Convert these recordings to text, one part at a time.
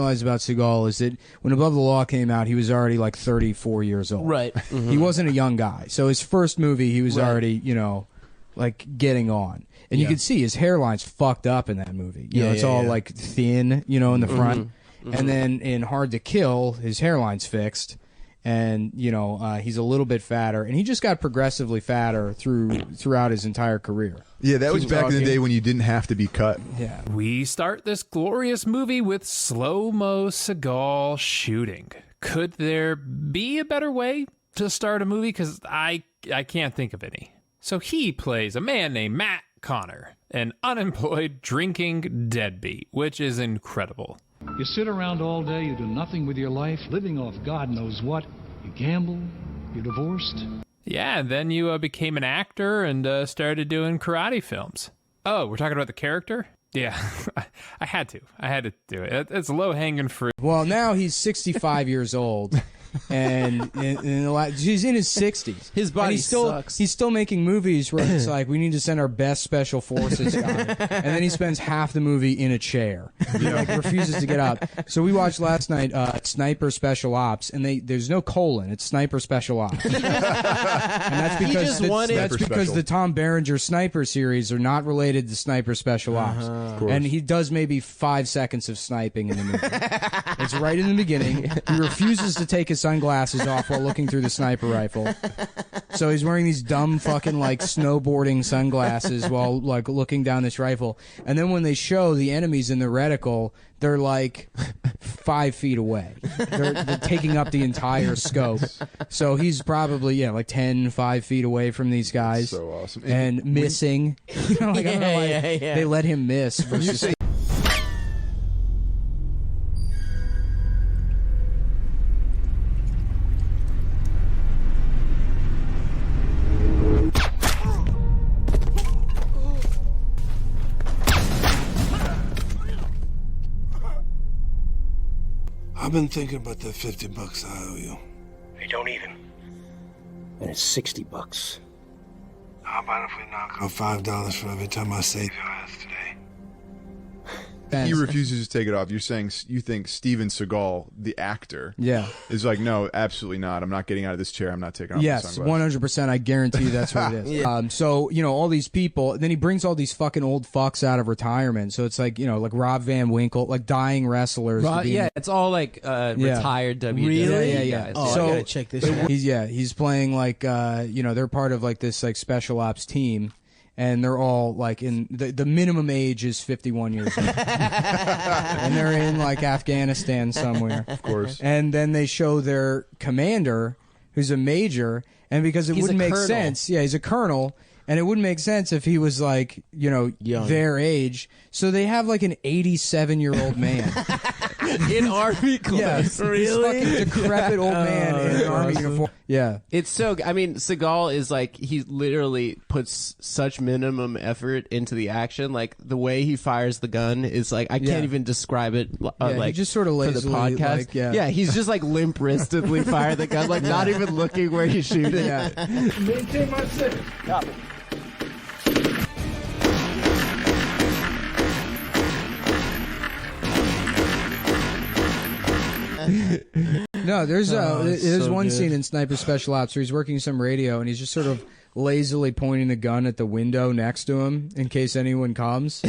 Realize about Seagal is that when Above the Law came out, he was already like 34 years old. Right. He wasn't a young guy. So his first movie, he was already, you know, like getting on. And you can see his hairline's fucked up in that movie. You know, it's all like thin, you know, in the front. And then in Hard to Kill, his hairline's fixed. And, you know, he's a little bit fatter. And he just got progressively fatter throughout his entire career. Yeah, that was back in the day when you didn't have to be cut. Yeah. We start this glorious movie with slow-mo Seagal shooting. Could there be a better way to start a movie? Because I can't think of any. So he plays a man named Matt Connor, an unemployed, drinking deadbeat, which is incredible. You sit around all day, you do nothing with your life, living off God knows what. You gamble, you're divorced. Yeah, and then you became an actor and started doing karate films. Oh, we're talking about the character? Yeah, I had to do it. It's low-hanging fruit. Well, now he's 65 years old. And he's in his 60s. His body sucks. He's still making movies where it's like, we need to send our best special forces guy. And then he spends half the movie in a chair. He like refuses to get up. So we watched last night Sniper Special Ops, and there's no colon. It's Sniper Special Ops. And that's because the Tom Berenger Sniper series are not related to Sniper Special Ops. And he does maybe 5 seconds of sniping in the movie. It's right in the beginning. He refuses to take his sunglasses off while looking through the sniper rifle. So he's wearing these dumb fucking like snowboarding sunglasses while like looking down this rifle. And then when they show the enemies in the reticle, they're like 5 feet away. They're taking up the entire scope. So he's probably, like 5 feet away from these guys. So awesome. And missing. You know, like, I don't know why they let him miss versus... I've been thinking about that $50 I owe you. Hey, don't even. And it's $60. How about if we knock off $5 for every time I save your ass today? He refuses to take it off. You're saying you think Steven Seagal, the actor, is like, no, absolutely not. I'm not getting out of this chair. I'm not taking off my sunglasses. 100%. I guarantee you that's what it is. So, you know, all these people, then he brings all these fucking old fucks out of retirement. So it's like, you know, like Rob Van Winkle, like dying wrestlers. It's all like retired WWE. Really? Yeah. Oh, so I gotta check this out. He's playing like, you know, they're part of like this like special ops team. And they're all like in the minimum age is 51 years old. And they're in like Afghanistan somewhere. Of course. And then they show their commander, who's a major, and because it wouldn't make sense. Yeah, he's a colonel. And it wouldn't make sense if he was like, you know, their age. So they have like an 87-year-old man. In army clothes. Yes, really? This fucking decrepit old man in an army uniform. Yeah. It's so, I mean, Seagal is like, he literally puts such minimum effort into the action. Like, the way he fires the gun is like, I can't even describe it. Like, he just sort of lazily, for the podcast. Like, he's just like limp-wristedly fire the gun, like not even looking where he's shooting. Maintain my set. Copy. No, there's one scene in Sniper Special Ops where he's working some radio and he's just sort of lazily pointing the gun at the window next to him in case anyone comes,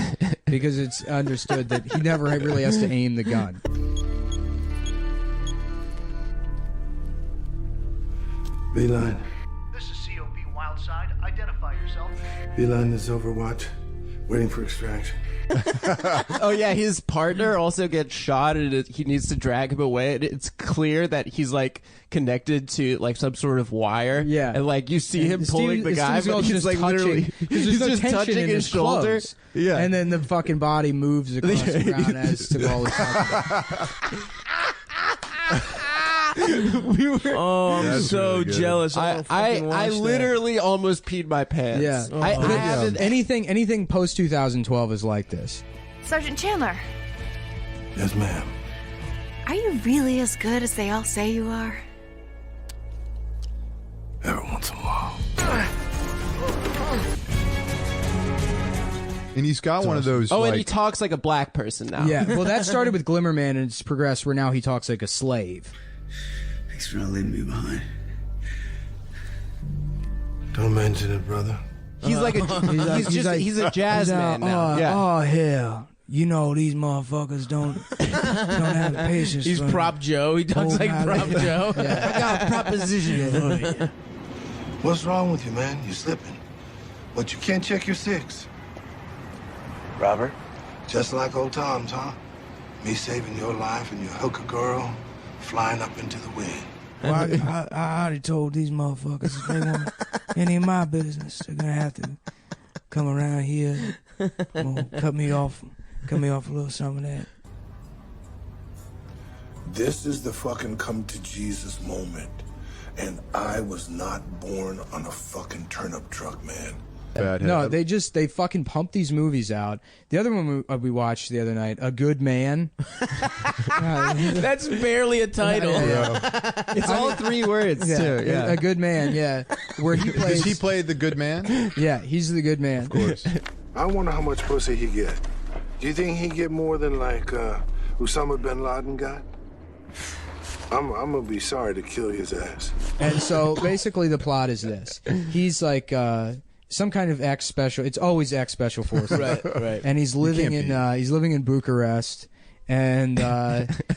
because it's understood that he never really has to aim the gun. Beeline. This is COP Wildside. Identify yourself. Beeline is Overwatch, waiting for extraction. Oh yeah, his partner also gets shot and he needs to drag him away, and it's clear that he's like connected to like some sort of wire. Yeah, and like you see him pulling the guy, but he's like touching, literally he's just touching his shoulder. Clothes. Yeah, and then the fucking body moves across the ground as Seagal is touching. I'm so really jealous. I literally almost peed my pants. Yeah. I haven't. Anything post 2012 is like this. Sergeant Chandler. Yes, ma'am. Are you really as good as they all say you are? Every once in a while. And he's got one of those. Oh, and he talks like a black person now. Yeah, well, that started with Glimmerman, and it's progressed where now he talks like a slave. Thanks for not leaving me behind. Don't mention it, brother. He's like he's a jazz man now. Oh hell, you know these motherfuckers don't have patience. He's Prop Joe. He talks like Prop Joe. Yeah. I got a proposition for you. What's wrong with you, man? You're slipping. But you can't check your 6. Robert? Just like old Tom's, huh? Me saving your life and your hooker girl flying up into the wind. Well, I already told these motherfuckers if they want any of my business, they're gonna have to come around here, cut me off a little some of that. This is the fucking come to Jesus moment. And I was not born on a fucking turnip truck, man. No, they fucking pump these movies out. The other one we watched the other night, A Good Man. That's barely a title. It's all 3 words too. Yeah. A Good Man. Yeah, where he plays. Does he play the good man? Yeah, he's the good man. Of course. I wonder how much pussy he get. Do you think he get more than like Osama bin Laden got? I'm gonna be sorry to kill his ass. And so basically the plot is this: he's like some kind of ex-special. It's always ex-special forces, right. And he's living in Bucharest, and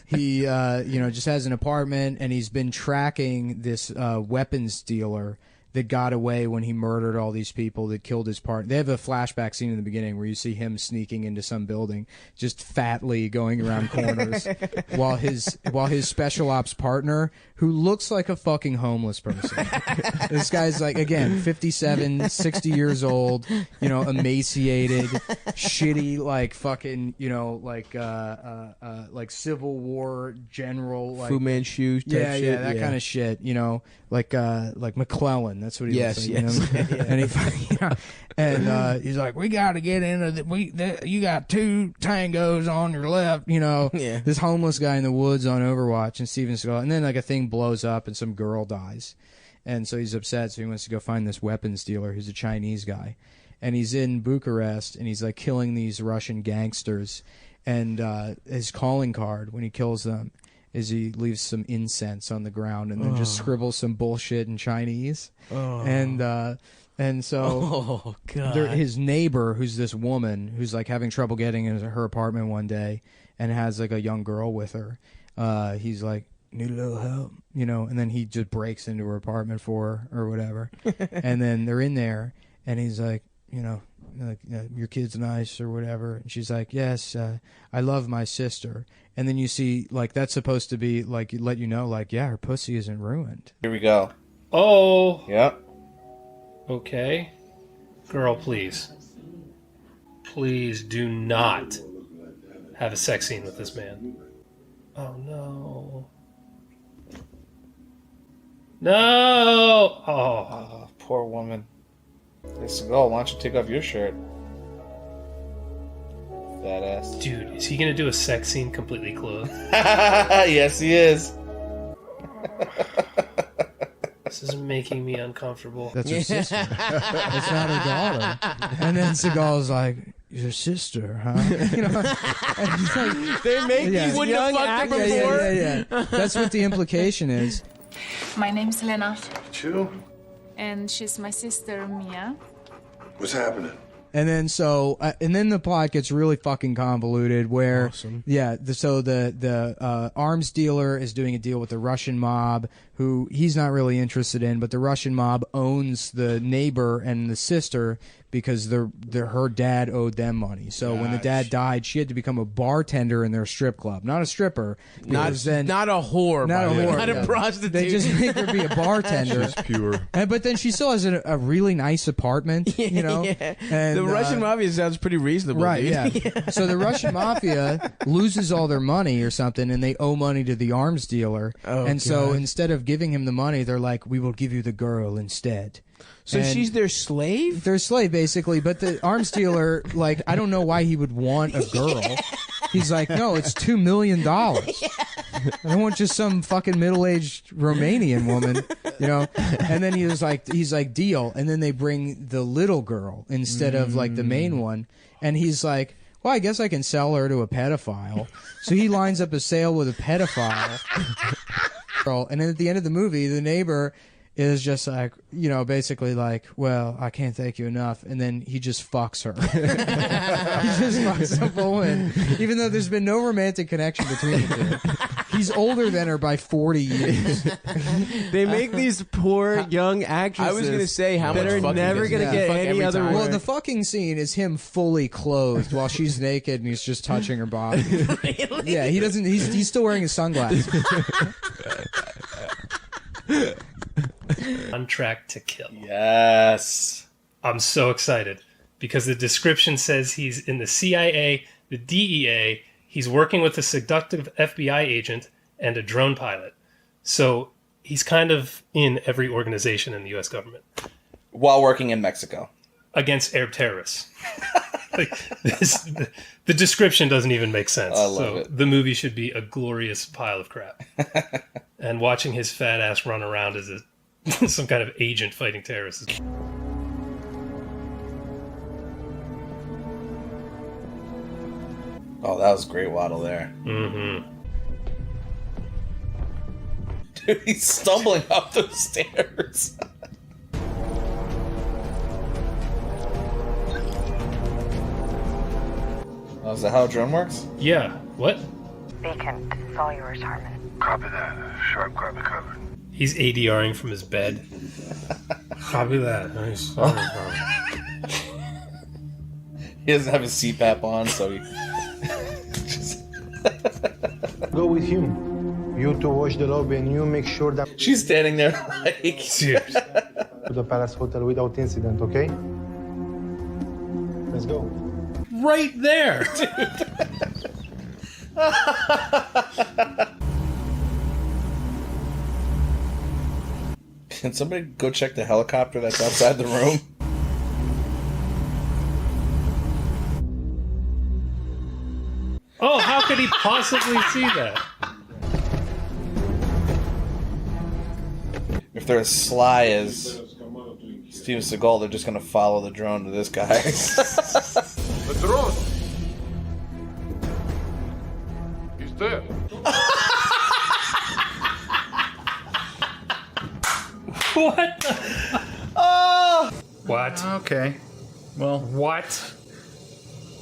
he just has an apartment, and he's been tracking this weapons dealer that got away when he murdered all these people that killed his partner. They have a flashback scene in the beginning where you see him sneaking into some building, just fatly going around corners, while his special ops partner, who looks like a fucking homeless person. This guy's like, again, 57, 60 years old, emaciated, shitty, like fucking, like Civil War general, like Fu Manchu type shit. Yeah, that kind of shit, like McClellan. That's what he looks like. And he, he's like, we got to get into you got 2 tangos on your left, This homeless guy in the woods on Overwatch, and Steven Seagal, and then like a thing blows up and some girl dies, and so he's upset, so he wants to go find this weapons dealer who's a Chinese guy, and he's in Bucharest, and he's like killing these Russian gangsters, and his calling card when he kills them is he leaves some incense on the ground and then just scribbles some bullshit in Chinese. And so his neighbor, who's this woman who's like having trouble getting into her apartment one day and has like a young girl with her, he's like, need a little help, and then he just breaks into her apartment for her or whatever. And then they're in there and he's like, your kid's nice or whatever. And she's like, yes, I love my sister. And then you see, like, that's supposed to be, like, let you know, like, yeah, her pussy isn't ruined. Here we go. Oh. Yep. Okay. Girl, please. Please do not have a sex scene with this man. Oh, no. No! Oh, poor woman. Hey, Seagal, why don't you take off your shirt? Fat ass. Dude, is he gonna do a sex scene completely clothed? Yes, he is. This is making me uncomfortable. That's her sister. That's not her daughter. And then Seagal's like, your sister, huh? And he's like, they make these when young actors. Yeah. That's what the implication is. My name's Lena. Chu? And she's my sister, Mia. What's happening? And then then the plot gets really fucking convoluted. Where, the arms dealer is doing a deal with the Russian mob, who he's not really interested in, but the Russian mob owns the neighbor and the sister because her dad owed them money. So when the dad died, she had to become a bartender in their strip club, not a stripper, not a whore, not a prostitute. They just make her be a bartender. She's pure. But then she still has a really nice apartment, Yeah. And, the Russian mafia sounds pretty reasonable, right? Dude. Yeah. So the Russian mafia loses all their money or something, and they owe money to the arms dealer. So instead of giving him the money, they're like, "We will give you the girl instead." So she's their slave? Their slave, basically. But the arms dealer, like, I don't know why he would want a girl. He's like, no, it's $2 million. I don't want just some fucking middle-aged Romanian woman, you know? And then he's like, deal. And then they bring the little girl instead of, like, the main one. And he's like, well, I guess I can sell her to a pedophile. So he lines up a sale with a pedophile. And then at the end of the movie, the neighbor is just like, you know, basically like, well, I can't thank you enough. And then he just fucks her. He just fucks the woman. Even though there's been no romantic connection between the two. He's older than her by 40 years. They make these poor young actresses. I was going to say, how much that are fucking never going to get any other Well, work. the fucking scene is him fully clothed while she's naked and he's just touching her body. Really? Yeah, he doesn't. He's still wearing his sunglasses. On Track to Kill. Yes. I'm so excited because the description says he's in the CIA, the DEA, he's working with a seductive FBI agent and a drone pilot. So he's kind of in every organization in the U.S. government. While working in Mexico. Against Arab terrorists. The description doesn't even make sense. I love it. The movie should be a glorious pile of crap. And watching his fat ass run around as some kind of agent fighting terrorists. Oh, that was great waddle there. Mm-hmm. Dude, he's stumbling up those stairs. Oh, is that how a drone works? Yeah. What? Beacon, it's all yours, Harmon. Copy that. Sharp copy covered. He's ADRing from his bed. Copy that. Nice. He doesn't have his CPAP on, so he... Go with him. You to watch the lobby and you make sure that... She's standing there like... Serious. To the Palace Hotel without incident, okay? Let's go. Right there, dude. Can somebody go check the helicopter that's outside the room? Oh, how could he possibly see that? If they're as sly as Steven Seagal, they're just gonna follow the drone to this guy. The drone! He's there. What? Oh! What? Okay. Well, what?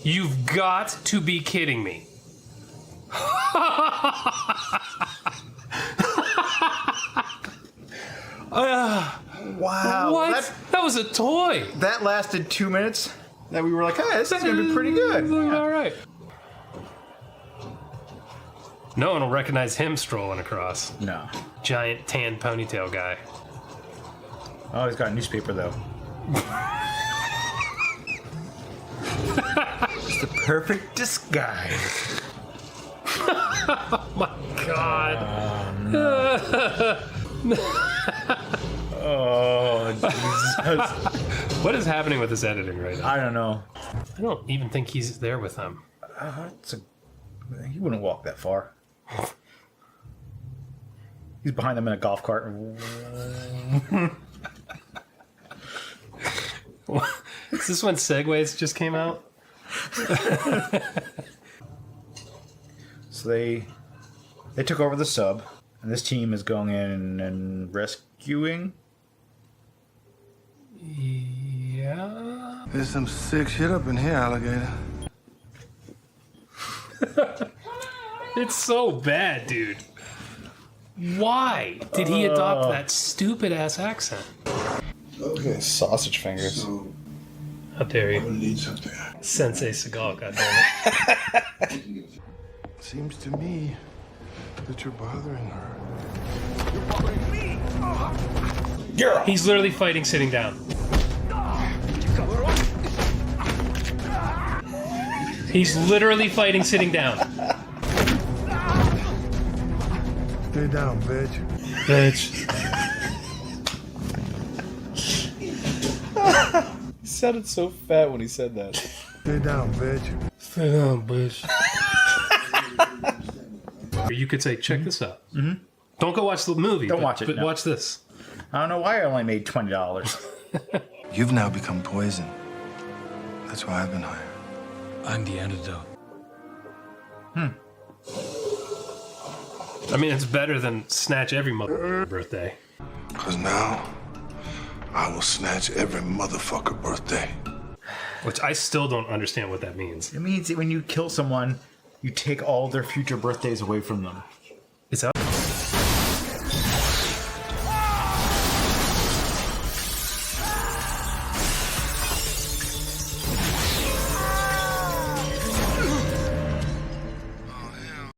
You've got to be kidding me. wow. What? That was a toy. That lasted 2 minutes. That we were like, hey, this is going to be pretty good. Yeah. All right. No one will recognize him strolling across. No. Giant tan ponytail guy. Oh, he's got a newspaper, though. It's the perfect disguise. Oh, my God. Oh, Jesus. What is happening with this editing right now? I don't know. I don't even think he's there with them. He wouldn't walk that far. He's behind them in a golf cart. Is this when Segways just came out? So they took over the sub, and this team is going in and rescuing. Yeah. There's some sick shit up in here, alligator. It's so bad, dude. Why did he adopt that stupid ass accent? Okay, sausage fingers. How dare you? Need something. Sensei Seagal, goddammit. Seems to me that you're bothering her. He's literally fighting sitting down. He's literally fighting sitting down. Stay down, bitch. Bitch. sounded so fat when he said that. Stay down, bitch. Stay down, bitch. You could say, check this out. Mm-hmm. Don't go watch the movie. Don't watch it. But no. watch this. I don't know why I only made $20. You've now become poison. That's why I've been hired. I'm the antidote. I mean, it's better than snatch every mother birthday. Because now, I will snatch every motherfucker birthday. Which I still don't understand what that means. It means that when you kill someone, you take all their future birthdays away from them. Is that...